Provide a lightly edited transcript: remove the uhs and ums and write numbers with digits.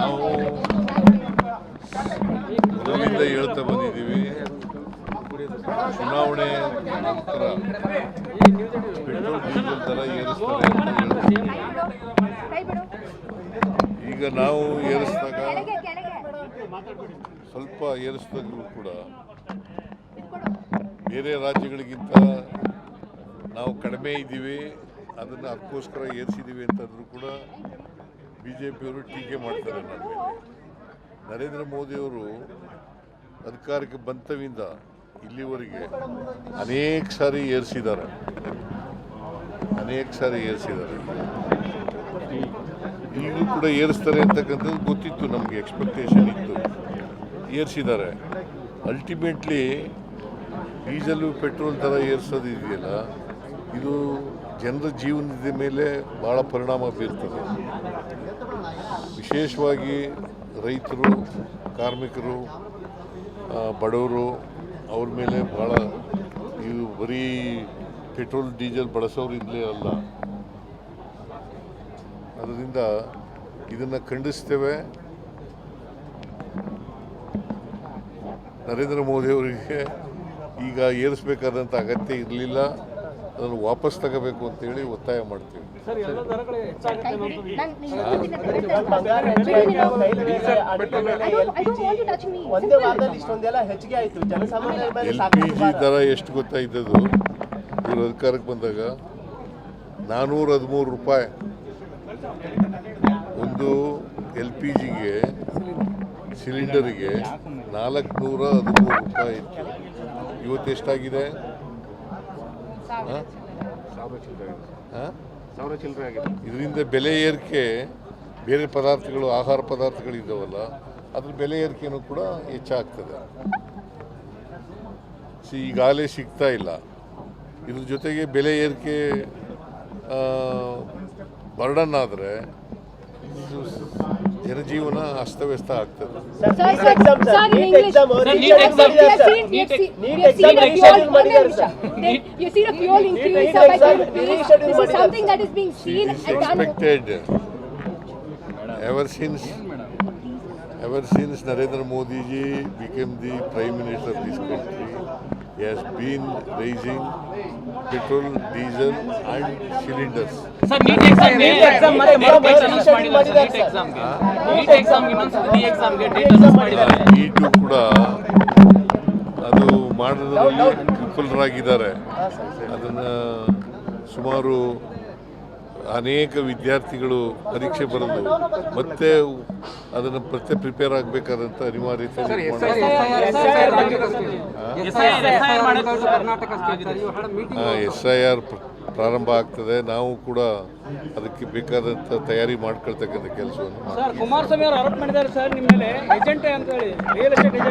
ನಾವು ಮೊದಲಿಂದ ಹೇಳ್ತಾ ಬಂದಿದ್ದೀವಿ, ಚುನಾವಣೆ ನಂತರ ಪೆಟ್ರೋಲ್ ಡೀಸೆಲ್ ದರ ಏರಿಸ್ತಾರೆ ಅಂತ ಹೇಳ್ತೀವಿ. ಈಗ ನಾವು ಏರಿಸಿದಾಗ ಸ್ವಲ್ಪ ಏರಿಸಿದಾಗಲೂ ಕೂಡ ಬೇರೆ ರಾಜ್ಯಗಳಿಗಿಂತ ನಾವು ಕಡಿಮೆ ಇದ್ದೀವಿ, ಅದನ್ನು ಅದಕ್ಕೋಸ್ಕರ ಏರಿಸಿದ್ದೀವಿ ಅಂತಂದರೂ ಕೂಡ BJPಯವರು ಟೀಕೆ ಮಾಡ್ತಾರೆ ನನ್ನ ಮೇಲೆ. ನರೇಂದ್ರ ಮೋದಿಯವರು ಅಧಿಕಾರಕ್ಕೆ ಬಂತವಿಂದ ಇಲ್ಲಿವರೆಗೆ ಅನೇಕ ಸಾರಿ ಏರಿಸಿದ್ದಾರೆ. ಈಗಲೂ ಕೂಡ ಏರಿಸ್ತಾರೆ ಅಂತಕ್ಕಂಥದ್ದು ಗೊತ್ತಿತ್ತು, ನಮಗೆ ಎಕ್ಸ್ಪೆಕ್ಟೇಷನ್ ಇತ್ತು, ಏರಿಸಿದ್ದಾರೆ. ಅಲ್ಟಿಮೇಟ್ಲಿ ಡೀಸೆಲು ಪೆಟ್ರೋಲ್ ದರ ಏರಿಸೋದು ಇದೆಯಲ್ಲ, ಇದು ಜನರ ಜೀವನದ ಮೇಲೆ ಭಾಳ ಪರಿಣಾಮ ಬೀರ್ತದೆ. ವಿಶೇಷವಾಗಿ ರೈತರು, ಕಾರ್ಮಿಕರು, ಬಡವರು, ಅವ್ರ ಮೇಲೆ ಭಾಳ ಇವು ಬರೀ ಪೆಟ್ರೋಲ್ ಡೀಸೆಲ್ ಬಳಸೋರಿಂದಲೇ ಅಲ್ಲ. ಅದರಿಂದ ಇದನ್ನು ಖಂಡಿಸ್ತೇವೆ. ನರೇಂದ್ರ ಮೋದಿಯವರಿಗೆ ಈಗ ಏರಿಸಬೇಕಾದಂಥ ಅಗತ್ಯ ಇರಲಿಲ್ಲ, ಅದನ್ನು ವಾಪಸ್ ತಗೋಬೇಕು ಅಂತೇಳಿ ಒತ್ತಾಯ ಮಾಡ್ತೀವಿ. LPG ದರ ಎಷ್ಟು ಗೊತ್ತಾಯ್ತದು? ಇವರು ಅಧಿಕಾರಕ್ಕೆ ಬಂದಾಗ 413 ರೂಪಾಯಿ ಒಂದು LPGಗೆ, ಸಿಲಿಂಡರಿಗೆ 413 ರೂಪಾಯಿ ಇತ್ತು. ಇವತ್ತು ಎಷ್ಟಾಗಿದೆ? 1000 ಚಿಲ್ಲರೆ ಆಗಿದೆ. ಇದರಿಂದ ಬೆಲೆ ಏರಿಕೆ, ಬೇರೆ ಪದಾರ್ಥಗಳು, ಆಹಾರ ಪದಾರ್ಥಗಳಿದ್ದಾವಲ್ಲ, ಅದ್ರ ಬೆಲೆ ಏರಿಕೆನೂ ಕೂಡ ಹೆಚ್ಚಾಗ್ತದೆ. ಈಗಾಗಲೇ ಸಿಗ್ತಾ ಇಲ್ಲ. ಇದ್ರ ಜೊತೆಗೆ ಬೆಲೆ ಏರಿಕೆ ಬರ್ಡನ್ ಆದರೆ ಜನಜೀವನ ಅಸ್ತವ್ಯಸ್ತ ಆಗ್ತದೆ. Ever since Narendra Modi ji became the Prime Minister of this country, he has been raising petrol, diesel and cylinders. Sir, NEET exam NEET ಕೂಡ ಅದು ಮಾಡೋದ್ರಲ್ಲಿ ವಿಫಲರಾಗಿದ್ದಾರೆ. ಅದನ್ನು ಸುಮಾರು ಅನೇಕ ವಿದ್ಯಾರ್ಥಿಗಳು ಪರೀಕ್ಷೆ ಬರೆದು ಮತ್ತೆ ಅದನ್ನು ಪ್ರಿಪೇರ್ ಆಗಬೇಕಾದಂಥ ಅನಿವಾರ್ಯತೆ. SIR ಪ್ರಾರಂಭ ಆಗ್ತದೆ. ನಾವು ಕೂಡ ಅದಕ್ಕೆ ಬೇಕಾದಂಥ ತಯಾರಿ ಮಾಡ್ಕೊಳ್ತಕ್ಕಂಥ ಕೆಲಸವನ್ನು. ಕುಮಾರಸ್ವಾಮಿ ಅವರು ಆರೋಪ ಮಾಡಿದ್ದಾರೆ ಸರ್ ನಿಮ್ಮ ಮೇಲೆ ಏಜೆಂಟ್ ಅಂತ ಹೇಳಿ, ರಿಯಲ್ ಎಸ್ಟೇಟ್